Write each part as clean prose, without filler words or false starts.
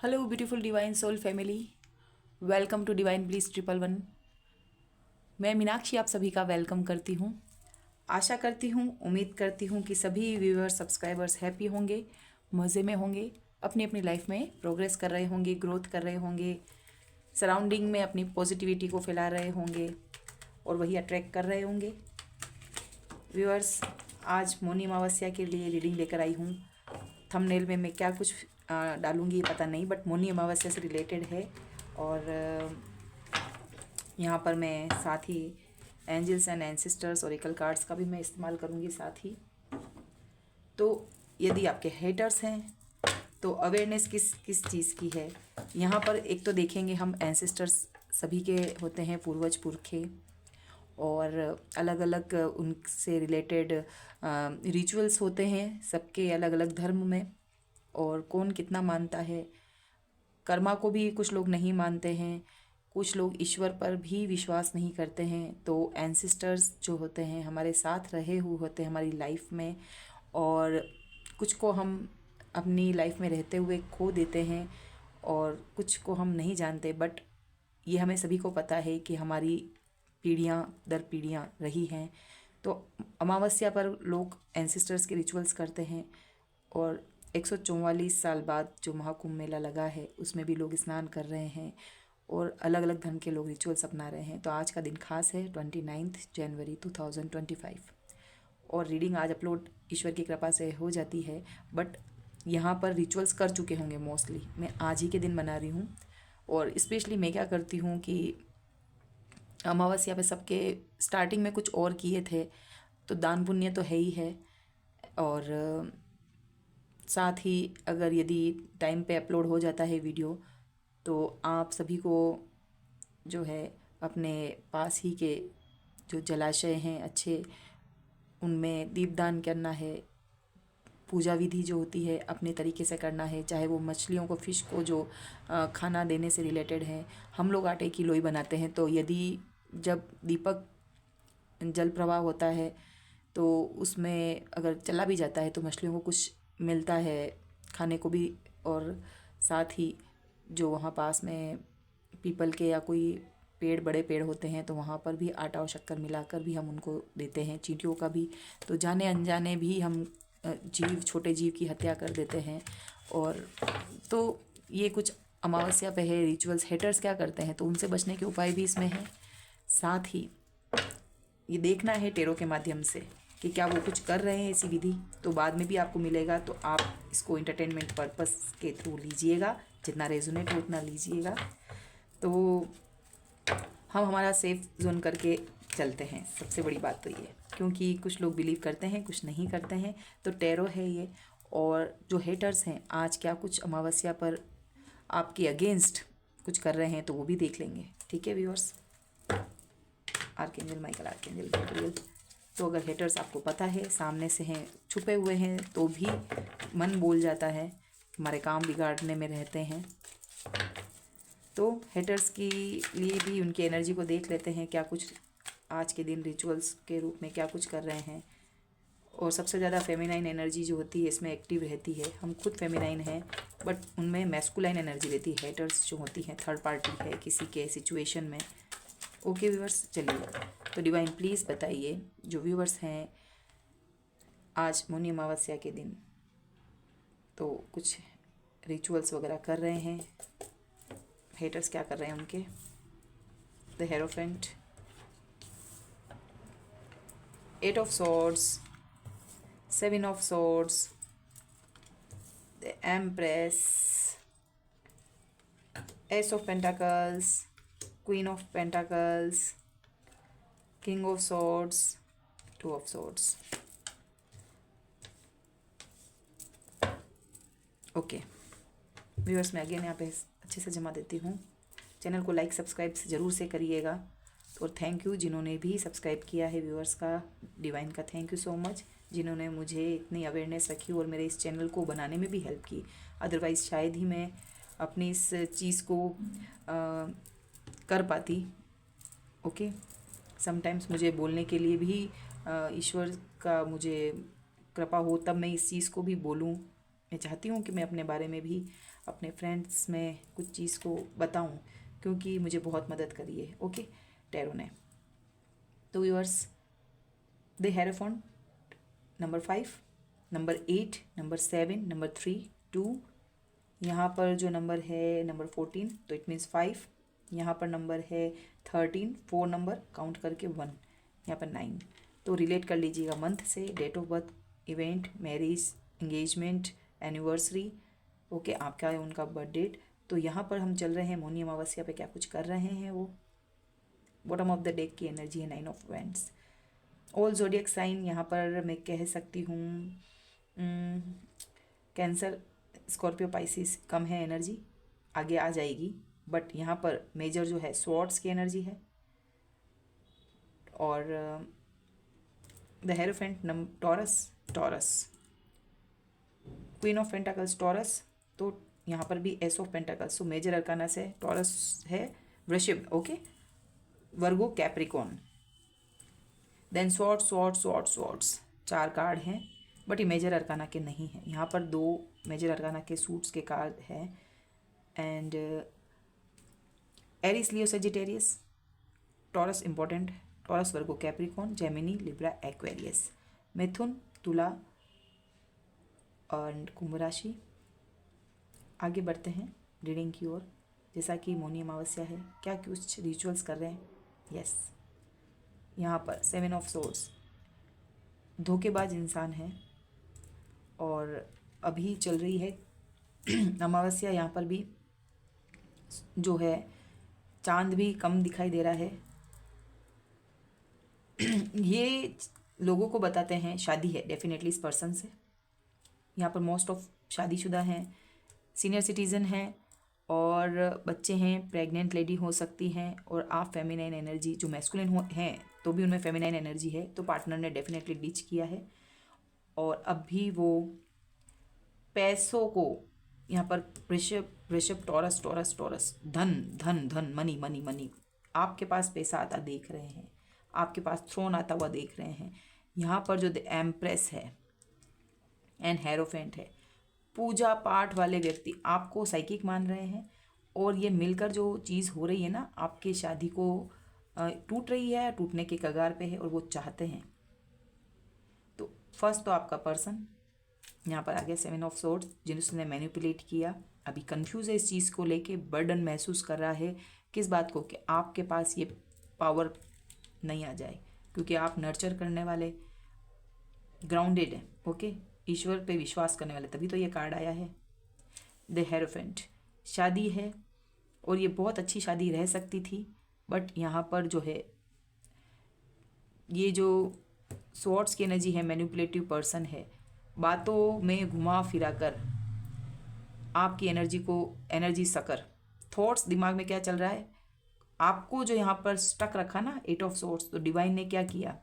Hello beautiful divine soul family, welcome to divine bliss 111। मैं मीनाक्षी आप सभी का वेलकम करती हूँ। आशा करती हूँ, उम्मीद करती हूँ कि सभी व्यूअर्स सब्सक्राइबर्स हैप्पी होंगे, मज़े में होंगे, अपनी अपनी लाइफ में प्रोग्रेस कर रहे होंगे, ग्रोथ कर रहे होंगे, सराउंडिंग में अपनी पॉजिटिविटी को फैला रहे होंगे और वही अट्रैक्ट कर रहे होंगे। व्यूअर्स, आज मौनी अमावस्या के लिए रीडिंग लेकर आई हूँ। थंबनेल में मैं क्या कुछ डालूंगी पता नहीं, बट मौनी अमावस्या से रिलेटेड है। और यहाँ पर मैं साथ ही angels and ancestors oracle cards का भी मैं इस्तेमाल करूँगी साथ ही। तो यदि आपके हेटर्स हैं तो अवेयरनेस किस किस चीज़ की है, यहाँ पर एक तो देखेंगे हम एंसिस्टर्स सभी के होते हैं, पूर्वज पुरखे, और अलग अलग उनसे रिलेटेड रिचुअल्स होते हैं सबके अलग अलग धर्म में, और कौन कितना मानता है। कर्मा को भी कुछ लोग नहीं मानते हैं, कुछ लोग ईश्वर पर भी विश्वास नहीं करते हैं। तो एंसिस्टर्स जो होते हैं हमारे साथ रहे हुए होते हैं हमारी लाइफ में, और कुछ को हम अपनी लाइफ में रहते हुए खो देते हैं और कुछ को हम नहीं जानते। बट ये हमें सभी को पता है कि हमारी पीढ़ियाँ दर पीढ़ियाँ रही हैं। तो अमावस्या पर लोग एंसिस्टर्स के रिचुअल्स करते हैं, और 144 साल बाद जो महाकुंभ मेला लगा है उसमें भी लोग स्नान कर रहे हैं और अलग अलग धर्म के लोग रिचुअल्स अपना रहे हैं। तो आज का दिन खास है, 29 जनवरी 2025, और रीडिंग आज अपलोड ईश्वर की कृपा से हो जाती है। बट यहाँ पर रिचुअल्स कर चुके होंगे मोस्टली, मैं आज ही के दिन बना रही हूँ। और स्पेशली मैं क्या करती हूँ कि अमावस्या पे सबके स्टार्टिंग में कुछ और किए थे, तो दान पुण्य तो है ही है। और साथ ही अगर यदि टाइम पे अपलोड हो जाता है वीडियो, तो आप सभी को जो है अपने पास ही के जो जलाशय हैं अच्छे, उनमें दीपदान करना है। पूजा विधि जो होती है अपने तरीके से करना है, चाहे वो मछलियों को, फिश को जो खाना देने से रिलेटेड है। हम लोग आटे की लोई बनाते हैं, तो यदि जब दीपक जल प्रवाह होता है तो उसमें अगर चला भी जाता है तो मछलियों को कुछ मिलता है खाने को भी। और साथ ही जो वहाँ पास में पीपल के या कोई पेड़, बड़े पेड़ होते हैं, तो वहाँ पर भी आटा और शक्कर मिलाकर भी हम उनको देते हैं, चींटियों का भी। तो जाने अनजाने भी हम जीव, छोटे जीव की हत्या कर देते हैं। और तो ये कुछ अमावस्या पे है रिचुअल्स। हेटर्स क्या करते हैं तो उनसे बचने के उपाय भी इसमें हैं। साथ ही ये देखना है टेरो के माध्यम से कि क्या वो कुछ कर रहे हैं ऐसी विधि, तो बाद में भी आपको मिलेगा। तो आप इसको इंटरटेनमेंट पर्पस के थ्रू लीजिएगा, जितना रेजोनेट हो उतना लीजिएगा। तो हम हमारा सेफ जोन करके चलते हैं, सबसे बड़ी बात तो ये, क्योंकि कुछ लोग बिलीव करते हैं, कुछ नहीं करते हैं। तो टेरो है ये। और जो हेटर्स हैं आज क्या कुछ अमावस्या पर आपके अगेंस्ट कुछ कर रहे हैं, तो वो भी देख लेंगे। ठीक है viewers, archangel Michael, archangel Gabriel. तो अगर हेटर्स आपको पता है सामने से हैं, छुपे हुए हैं, तो भी मन बोल जाता है, हमारे काम बिगाड़ने में रहते हैं। तो हेटर्स के लिए भी उनकी एनर्जी को देख लेते हैं, क्या कुछ आज के दिन रिचुअल्स के रूप में क्या कुछ कर रहे हैं। और सबसे ज़्यादा फेमिनाइन एनर्जी जो होती है इसमें एक्टिव रहती है। हम खुद फेमिनाइन हैं, बट उनमें मैस्कुलाइन एनर्जी रहती है। हेटर्स जो होती हैं थर्ड पार्टी है किसी के सिचुएशन में। ओके व्यूअर्स, चलिए तो डिवाइन प्लीज़ बताइए, जो व्यूअर्स हैं आज मौनी अमावस्या के दिन तो कुछ रिचुअल्स वगैरह कर रहे हैं, हेटर्स क्या कर रहे हैं उनके। The hierophant, 8 of swords, 7 of swords, the empress, S of pentacles, queen of pentacles, king of swords, 2 of swords. Okay viewers, मैं अगेन यहाँ पे अच्छे से जमा देती हूँ। चैनल को लाइक सब्सक्राइब ज़रूर से करिएगा। और थैंक यू जिन्होंने भी सब्सक्राइब किया है, व्यूअर्स का, डिवाइन का थैंक यू सो मच, जिन्होंने मुझे इतनी अवेयरनेस रखी और मेरे इस चैनल को बनाने में भी हेल्प की। अदरवाइज़ शायद ही मैं अपनी इस चीज़ को कर पाती। ओके, समटाइम्स मुझे बोलने के लिए भी ईश्वर का मुझे कृपा हो तब मैं इस चीज़ को भी बोलूँ, मैं चाहती हूँ कि मैं अपने बारे में भी अपने फ्रेंड्स में कुछ चीज़ को बताऊँ, क्योंकि मुझे बहुत मदद करी है ओके टैरो ने। तो viewers, the hierophant number 5, number 8, number 7, number 3, 2, यहाँ पर जो नंबर है नंबर 14, तो इट मीन्स 5, यहाँ पर नंबर है 13, 4 नंबर काउंट करके 1, यहाँ पर 9। तो रिलेट कर लीजिएगा मंथ से, date of birth, event, marriage, engagement, anniversary, okay आपका है उनका बर्थ डेट। तो यहाँ पर हम चल रहे हैं मौनी अमावस्या पे क्या कुछ कर रहे हैं, वो बॉटम ऑफ द डेक की एनर्जी है 9 of wands. All zodiac sign यहाँ पर मैं कह सकती हूँ कैंसर, स्कॉर्पियो, पाइसिस कम है एनर्जी, आगे आ जाएगी, बट यहाँ पर मेजर जो है स्वॉर्ड्स की एनर्जी है। और the hierophant Taurus, queen of pentacles Taurus, तो यहाँ पर भी एस ऑफ पेंटाकल्स, तो मेजर अरकाना से टॉरस है, Vrishabh okay, Virgo, Capricorn, then swords 4 card हैं, बट ये मेजर अरकाना के नहीं हैं। यहाँ पर 2 मेजर अरकाना के सूट्स के कार्ड हैं, and Aries, Leo, Sagittarius, Taurus important, Taurus, Virgo, Capricorn, Gemini, Libra, Aquarius, Mithun, Tula और कुंभ राशि। आगे बढ़ते हैं रीडिंग की ओर। जैसा कि मौनी अमावस्या है, क्या कुछ रिचुअल्स कर रहे हैं? यस, यहाँ पर 7 ऑफ सोर्ड्स, धोखेबाज इंसान है, और अभी चल रही है अमावस्या। यहाँ पर भी जो है चांद भी कम दिखाई दे रहा है। ये लोगों को बताते हैं शादी है डेफिनेटली इस पर्सन से। यहाँ पर मोस्ट ऑफ शादीशुदा हैं, सीनियर सिटीज़न हैं, और बच्चे हैं, प्रेग्नेंट लेडी हो सकती हैं, और आप फेमिनाइन एनर्जी जो मैस्कुलिन हैं तो भी उनमें फेमिनाइन एनर्जी है, तो पार्टनर ने डेफिनेटली डिच किया है। और अब भी वो पैसों को, यहाँ पर वृषभ टॉरस, धन मनी, आपके पास पैसा आता देख रहे हैं, आपके पास थ्रोन आता हुआ देख रहे हैं। यहाँ पर जो द एम्प्रेस है एंड हेरोफेंट है, पूजा पाठ वाले व्यक्ति आपको साइकिक मान रहे हैं, और ये मिलकर जो चीज़ हो रही है ना, आपकी शादी को टूट रही है, टूटने के कगार पे है, और वो चाहते हैं। तो फर्स्ट तो आपका पर्सन यहाँ पर आ गया 7 ऑफ सोर्ड्स, जिसने मैनिपुलेट किया, अभी कंफ्यूज है इस चीज़ को लेके, बर्डन महसूस कर रहा है किस बात को, कि आपके पास ये पावर नहीं आ जाए, क्योंकि आप नर्चर करने वाले, ग्राउंडेड है ओके, ईश्वर पे विश्वास करने वाले, तभी तो ये कार्ड आया है। द हेरोफेंट, शादी है, और ये बहुत अच्छी शादी रह सकती थी, बट यहाँ पर जो है ये जो स्वॉर्ड्स की एनर्जी है, मैनिपुलेटिव पर्सन है, बातों में घुमा फिरा कर आपकी एनर्जी सकर, थॉट्स दिमाग में क्या चल रहा है, आपको जो यहाँ पर स्टक रखा ना 8 ऑफ सोर्ड्स, तो डिवाइन ने क्या किया,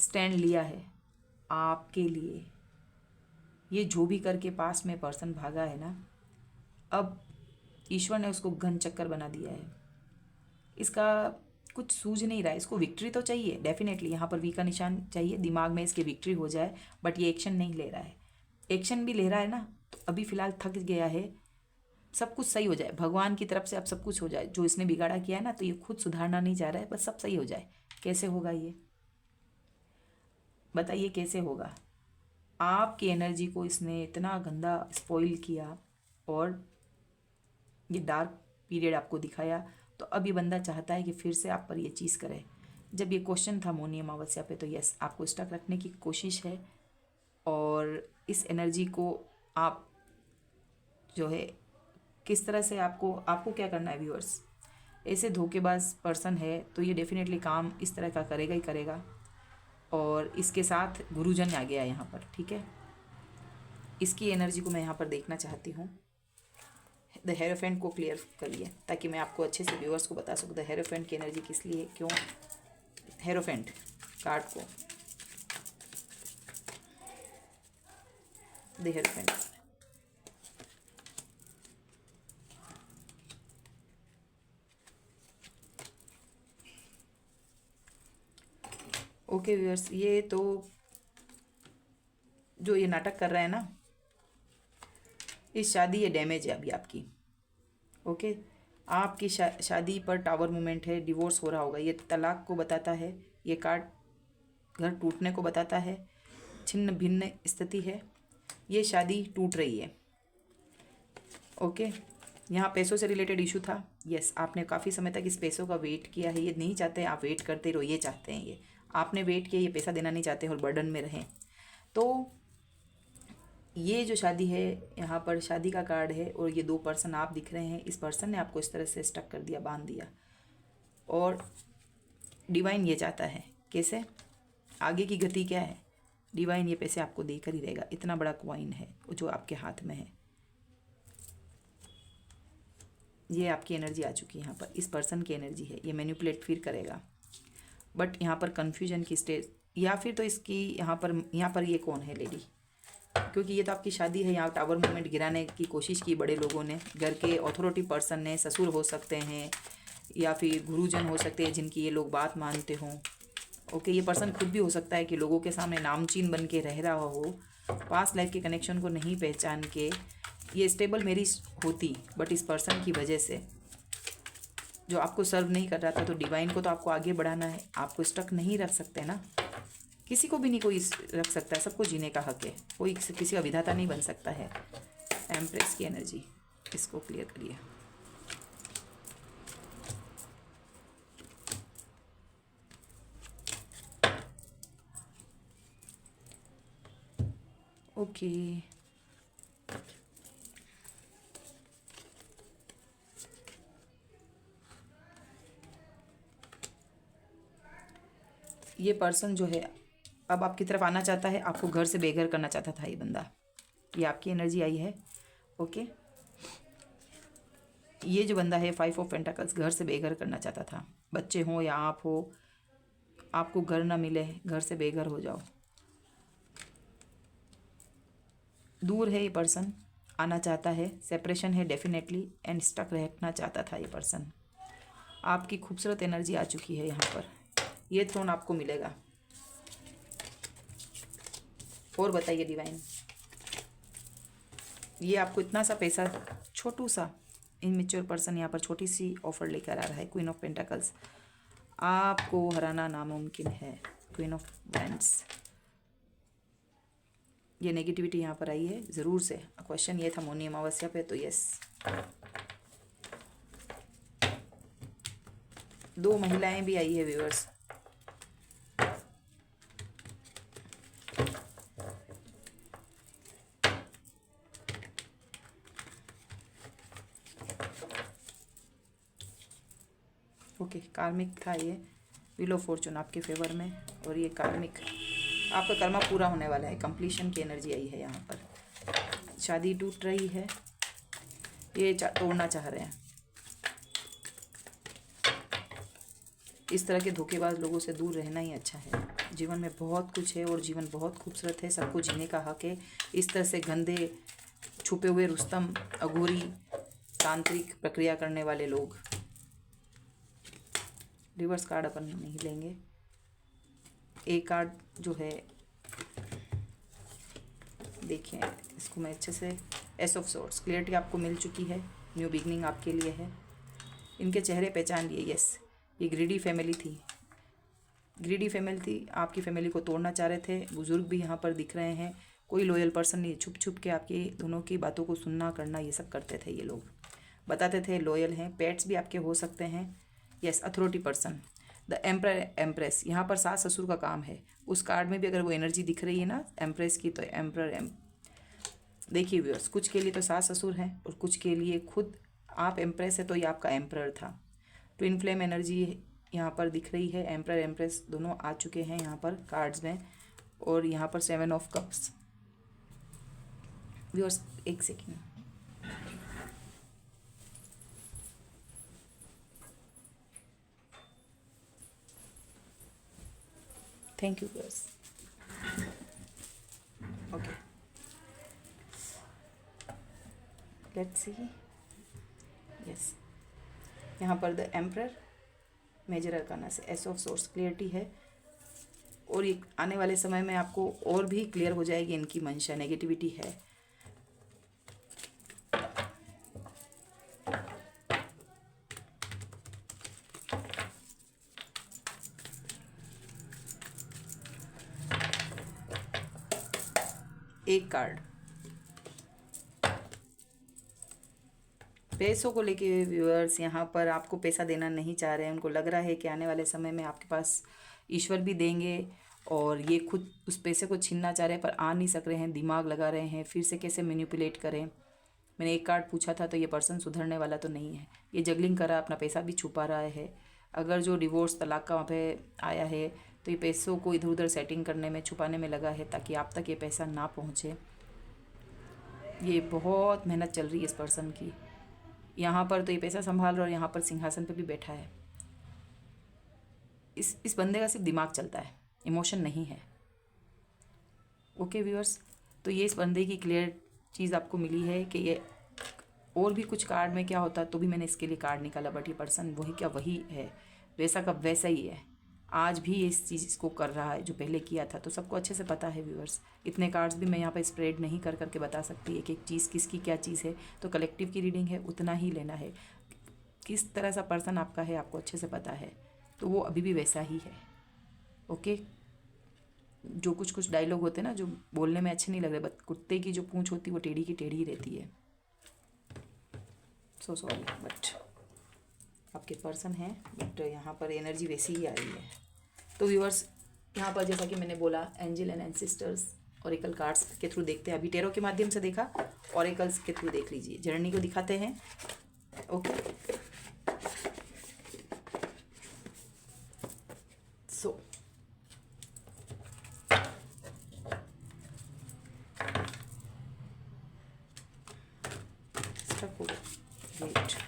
स्टैंड लिया है आपके लिए। ये जो भी करके पास में पर्सन भागा है ना, अब ईश्वर ने उसको घन चक्कर बना दिया है, इसका कुछ सूझ नहीं रहा है, इसको विक्ट्री तो चाहिए डेफिनेटली, यहाँ पर वी का निशान चाहिए, दिमाग में इसके विक्ट्री हो जाए, बट ये एक्शन नहीं ले रहा है। एक्शन भी ले रहा है ना, तो अभी फ़िलहाल थक गया है, सब कुछ सही हो जाए, भगवान की तरफ से अब सब कुछ हो जाए, जो इसने बिगाड़ा किया है ना, तो ये खुद सुधारना नहीं चाह रहा है, बस सब सही हो जाए। कैसे होगा ये बताइए, कैसे होगा? आपकी एनर्जी को इसने इतना गंदा स्पॉइल किया, और ये डार्क पीरियड आपको दिखाया, तो अब ये बंदा चाहता है कि फिर से आप पर ये चीज़ करे। जब ये क्वेश्चन था मौनी अमावस्या पे, तो यस आपको स्टक रखने की कोशिश है, और इस एनर्जी को आप जो है किस तरह से आपको क्या करना है व्यूअर्स, ऐसे धोखेबाज पर्सन है तो ये डेफिनेटली काम इस तरह का करेगा ही करेगा, और इसके साथ गुरुजन आ गया यहाँ पर, ठीक है। इसकी एनर्जी को मैं यहाँ पर देखना चाहती हूँ। द हेरोफेंट को क्लियर करिए, ताकि मैं आपको अच्छे से व्यूअर्स को बता सकूँ द हेरोफेंट की एनर्जी किस लिए, क्यों हेरोफेंट कार्ड को, द हेरोफेंट। ओके व्यूअर्स, ये तो जो ये नाटक कर रहा है ना, इस शादी ये डैमेज है अभी आपकी। ओके, आपकी शादी पर टावर मूवमेंट है, डिवोर्स हो रहा होगा, ये तलाक को बताता है, ये कार्ड घर टूटने को बताता है, छिन्न भिन्न स्थिति है, ये शादी टूट रही है। ओके, यहाँ पैसों से रिलेटेड इशू था। यस, आपने काफ़ी समय तक इस पैसों का वेट किया है, ये नहीं चाहते आप वेट करते रहो, ये चाहते हैं, ये आपने वेट किया, ये पैसा देना नहीं चाहते और बर्डन में रहें। तो ये जो शादी है, यहाँ पर शादी का कार्ड है और ये 2 पर्सन आप दिख रहे हैं, इस पर्सन ने आपको इस तरह से स्टक कर दिया, बांध दिया। और डिवाइन ये चाहता है, कैसे आगे की गति क्या है, डिवाइन ये पैसे आपको देकर ही रहेगा। इतना बड़ा कॉइन है जो आपके हाथ में है, ये आपकी एनर्जी आ चुकी है यहाँ पर, इस पर्सन की एनर्जी है, ये मैनिपुलेट फिर करेगा। बट यहाँ पर कन्फ्यूजन की स्टेज, या फिर तो इसकी यहाँ पर ये कौन है लेडी, क्योंकि ये तो आपकी शादी है। यहाँ टावर मूवमेंट गिराने की कोशिश की बड़े लोगों ने, घर के अथॉरिटी पर्सन ने, ससुर हो सकते हैं या फिर गुरुजन हो सकते हैं जिनकी ये लोग बात मानते हों। ओके, ये पर्सन खुद भी हो सकता है कि लोगों के सामने नामचीन बन के रह रहा हो, पास्ट लाइफ के कनेक्शन को नहीं पहचान के। ये स्टेबल मैरिज होती, बट इस पर्सन की वजह से जो आपको सर्व नहीं कर रहा था, तो डिवाइन को तो आपको आगे बढ़ाना है, आपको स्टक नहीं रख सकते ना, किसी को भी नहीं कोई रख सकता है, सबको जीने का हक है, कोई किसी का विधाता नहीं बन सकता है। एम्प्रेस की एनर्जी, इसको क्लियर करिए। ओके, ये पर्सन जो है अब आपकी तरफ आना चाहता है, आपको घर से बेघर करना चाहता था ये बंदा, ये आपकी एनर्जी आई है। ओके, ये जो बंदा है 5 ऑफ पेंटाकल्स, घर से बेघर करना चाहता था, बच्चे हों या आप हो, आपको घर ना मिले, घर से बेघर हो जाओ। दूर है ये पर्सन, आना चाहता है, सेपरेशन है डेफिनेटली, एंड स्टक रहना चाहता था ये पर्सन। आपकी खूबसूरत एनर्जी आ चुकी है यहाँ पर, ये थ्रोन आपको मिलेगा। और बताइए डिवाइन, ये आपको इतना सा पैसा, छोटू सा इनमेच्योर पर्सन यहाँ पर छोटी सी ऑफर लेकर आ रहा है। क्वीन ऑफ पेंटाकल्स, आपको हराना नामुमकिन है। क्वीन ऑफ वैंड्स, ये नेगेटिविटी यहाँ पर आई है ज़रूर से। क्वेश्चन ये था मौनी अमावस्या पे, तो यस, 2 महिलाएं भी आई है व्यूअर्स। ओके, कार्मिक था ये, व्हील ऑफ फॉर्चून आपके फेवर में, और ये कार्मिक, आपका कर्मा पूरा होने वाला है, कंप्लीशन की एनर्जी आई है यहाँ पर। शादी टूट रही है, ये तोड़ना चाह रहे हैं। इस तरह के धोखेबाज लोगों से दूर रहना ही अच्छा है। जीवन में बहुत कुछ है और जीवन बहुत खूबसूरत है, सबको जीने का हक है। इस तरह से गंदे छुपे हुए रुस्तम, अघोरी, तांत्रिक प्रक्रिया करने वाले लोग। रिवर्स कार्ड अपन नहीं लेंगे। एक कार्ड जो है, देखिए इसको मैं अच्छे से, एस ऑफ सोर्ड्स, क्लियरिटी आपको मिल चुकी है, न्यू बिगनिंग आपके लिए है। इनके चेहरे पहचान लिए, यस, ये ग्रीडी फैमिली थी, ग्रीडी फैमिली थी, आपकी फैमिली को तोड़ना चाह रहे थे। बुजुर्ग भी यहाँ पर दिख रहे हैं, कोई लॉयल पर्सन नहीं, छुप छुप के आपकी दोनों की बातों को सुनना करना ये सब करते थे ये लोग, बताते थे लॉयल हैं। पेट्स भी आपके हो सकते हैं, yes. Authority person, the emperor empress, यहाँ पर सास ससुर का काम है। उस कार्ड में भी अगर वो एनर्जी दिख रही है ना एम्प्रेस की, तो एम्पर देखिए व्यूअर्स, कुछ के लिए तो सास ससुर हैं और कुछ के लिए खुद आप एम्प्रेस है, तो ये आपका एम्प्रर था। ट्विन फ्लेम एनर्जी यहाँ पर दिख रही है, एम्प्रर एम्प्रेस दोनों आ चुके हैं यहाँ पर कार्ड्स में। और यहाँ पर 7 ऑफ कप्स। व्यूअर्स एक second, thank you viewers. Okay, let's see, yes, यहाँ पर द एम्प्रर, मेजर अरकाना से एस ऑफ सोर्स, क्लियरिटी है। और ये आने वाले समय में आपको और भी क्लियर हो जाएगी इनकी मंशा, नेगेटिविटी है। एक कार्ड पैसों को लेके व्यूअर्स यहाँ पर आपको पैसा देना नहीं चाह रहे हैं। उनको लग रहा है कि आने वाले समय में आपके पास ईश्वर भी देंगे और ये खुद उस पैसे को छीनना चाह रहे हैं पर आ नहीं सक रहे हैं, दिमाग लगा रहे हैं फिर से कैसे मैनिपुलेट करें। मैंने एक कार्ड पूछा था तो ये पर्सन सुधरने वाला तो नहीं है, ये जगलिंग कर रहा है, अपना पैसा भी छुपा रहा है। अगर जो डिवोर्स तलाक का वहाँ पे आया है तो ये पैसों को इधर उधर सेटिंग करने में, छुपाने में लगा है ताकि आप तक ये पैसा ना पहुँचे। ये बहुत मेहनत चल रही है इस पर्सन की। यहाँ पर तो ये पैसा संभाल रहा है और यहाँ पर सिंहासन पे भी बैठा है। इस बंदे का सिर्फ दिमाग चलता है, इमोशन नहीं है। ओके व्यूअर्स, तो ये इस बंदे की क्लियर चीज़ आपको मिली है कि ये और भी कुछ कार्ड में क्या होता तो भी मैंने इसके लिए कार्ड निकाला, बट ये पर्सन वही क्या वही है, वैसा का वैसा ही है। आज भी इस चीज़ को कर रहा है जो पहले किया था, तो सबको अच्छे से पता है व्यूअर्स। इतने कार्ड्स भी मैं यहाँ पे स्प्रेड नहीं कर करके बता सकती एक एक चीज़ किसकी क्या चीज़ है। तो कलेक्टिव की रीडिंग है, उतना ही लेना है। किस तरह सा पर्सन आपका है आपको अच्छे से पता है, तो वो अभी भी वैसा ही है। ओके, जो कुछ डायलॉग होते हैं ना जो बोलने में अच्छे नहीं लग रहे, बट कुत्ते की जो पूंछ होती है वो टेढ़ी की टेढ़ी ही रहती है। सो सॉरी, बट आपके पर्सन है, बट यहाँ पर एनर्जी वैसी ही आ रही है। तो व्यूअर्स यहाँ पर जैसा कि मैंने बोला, angel and ancestors oracle cards के थ्रू देखते हैं। अभी टेरो के माध्यम से देखा, ऑरेकल्स के थ्रू देख लीजिए। जर्नी को दिखाते हैं। ओके, सो स्टक हो गया, वेट।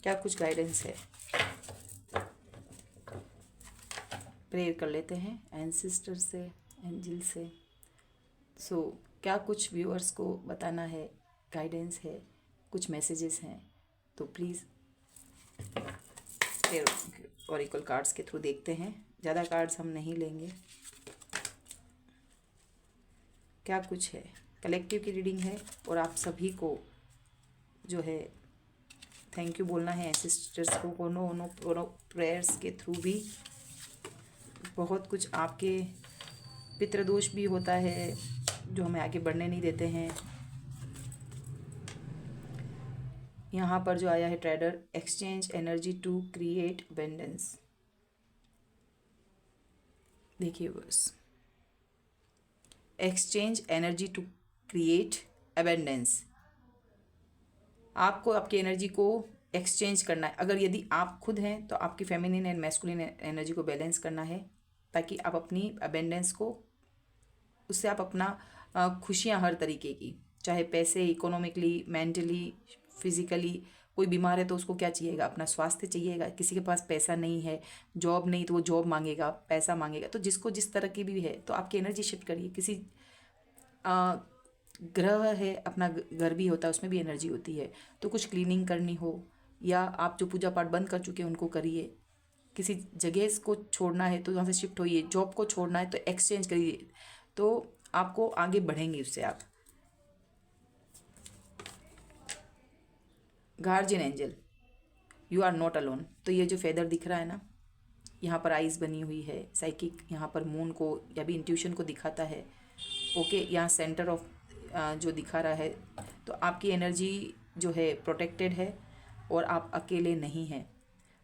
क्या कुछ गाइडेंस है, प्रेयर कर लेते हैं एंसेस्टर से, एंजल से। सो क्या कुछ व्यूअर्स को बताना है, गाइडेंस है, कुछ मैसेजेस हैं, तो प्लीज़ प्रेयर ऑरेकल कार्ड्स के थ्रू देखते हैं। ज़्यादा कार्ड्स हम नहीं लेंगे। क्या कुछ है, कलेक्टिव की रीडिंग है और आप सभी को जो है थैंक यू बोलना है एंसेस्टर्स को। कोनो प्रेयर्स के थ्रू भी बहुत कुछ आपके पितृदोष भी होता है जो हमें आगे बढ़ने नहीं देते हैं। यहाँ पर जो आया है trader, exchange energy to create abundance. देखिए बस, exchange energy to create abundance. आपको आपकी एनर्जी को एक्सचेंज करना है। अगर यदि आप खुद हैं तो आपकी फेमिनिन एंड मैस्कुलिन एनर्जी को बैलेंस करना है ताकि आप अपनी अबेंडेंस को, उससे आप अपना खुशियाँ हर तरीके की, चाहे पैसे, इकोनॉमिकली, मेंटली, फिजिकली। कोई बीमार है तो उसको क्या चाहिएगा, अपना स्वास्थ्य चाहिएगा। किसी के पास पैसा नहीं है, जॉब नहीं, तो वो जॉब मांगेगा, पैसा मांगेगा। तो जिसको जिस तरह की भी है, तो आपकी एनर्जी शिफ्ट करिए। किसी ग्रह है, अपना घर भी होता है, उसमें भी एनर्जी होती है। तो कुछ क्लीनिंग करनी हो, या आप जो पूजा पाठ बंद कर चुके हैं उनको करिए। किसी जगह को छोड़ना है तो वहाँ से शिफ्ट होइए। जॉब को छोड़ना है तो एक्सचेंज करिए, तो आपको आगे बढ़ेंगे उससे आप। Guardian angel, you are not alone. तो ये जो फेदर दिख रहा है ना, यहाँ पर आइज़ बनी हुई है, साइकिक, यहाँ पर मून को या भी इंट्यूशन को दिखाता है। ओके, यहाँ सेंटर ऑफ जो दिखा रहा है, तो आपकी एनर्जी जो है प्रोटेक्टेड है और आप अकेले नहीं हैं।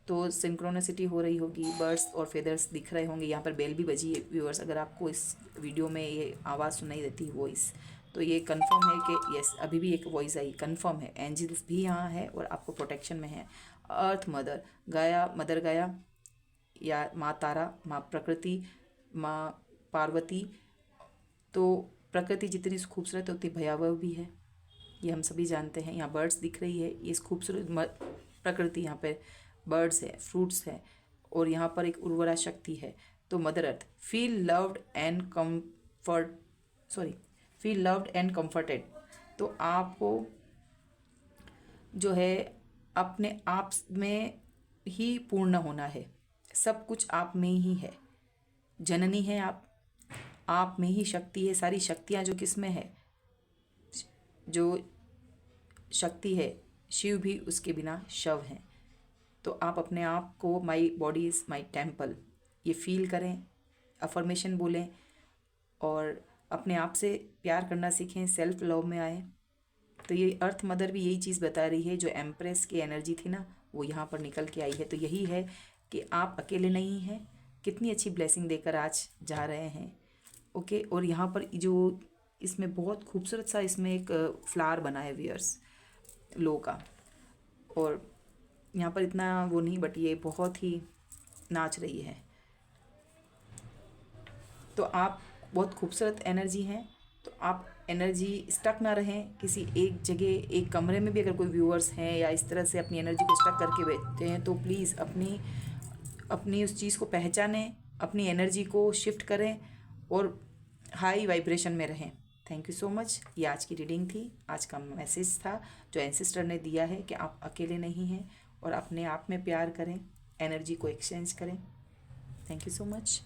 तो सिंक्रोनिसिटी हो रही होगी, बर्ड्स और फेदर्स दिख रहे होंगे। यहाँ पर बेल भी बजी है व्यूअर्स, अगर आपको इस वीडियो में ये आवाज़ सुनाई देती है, वॉइस, तो ये कंफर्म है कि यस, अभी भी एक वॉइस आई, कंफर्म है। एंजल्स भी यहाँ है और आपको प्रोटेक्शन में है। अर्थ मदर गाया, मदर गाया या माँ तारा, माँ प्रकृति, माँ पार्वती। तो प्रकृति जितनी खूबसूरत है उतनी भयावह भी है, ये हम सभी जानते हैं। यहाँ बर्ड्स दिख रही है, ये खूबसूरत प्रकृति, यहाँ पे बर्ड्स है, फ्रूट्स है, और यहाँ पर एक उर्वरा शक्ति है। तो mother earth, feel loved and feel loved and comforted. तो आपको जो है अपने आप में ही पूर्ण होना है, सब कुछ आप में ही है, जननी है आप में ही शक्ति है। सारी शक्तियाँ जो किस में है, जो शक्ति है शिव भी उसके बिना शव हैं। तो आप अपने आप को my body is my temple ये फील करें, अफर्मेशन बोलें और अपने आप से प्यार करना सीखें, सेल्फ लव में आए। तो ये अर्थ मदर भी यही चीज़ बता रही है, जो एम्प्रेस की एनर्जी थी ना वो यहाँ पर निकल के आई है। तो यही है कि आप अकेले नहीं हैं, कितनी अच्छी ब्लेसिंग देकर आज जा रहे हैं। ओके, और यहाँ पर जो इसमें बहुत खूबसूरत सा इसमें एक फ्लावर बना है वियर्स लो का, और यहाँ पर इतना वो नहीं, बट ये बहुत ही नाच रही है। तो आप बहुत खूबसूरत एनर्जी हैं। तो आप एनर्जी स्टक ना रहें किसी एक जगह। एक कमरे में भी अगर कोई व्यूअर्स हैं या इस तरह से अपनी एनर्जी को स्टक करके बैठते हैं तो प्लीज़ अपनी उस चीज़ को पहचानें, अपनी एनर्जी को शिफ्ट करें और हाई वाइब्रेशन में रहें। Thank you so much. ये आज की रीडिंग थी, आज का मैसेज था जो एंसेस्टर ने दिया है कि आप अकेले नहीं हैं और अपने आप में प्यार करें, एनर्जी को एक्सचेंज करें। Thank you so much.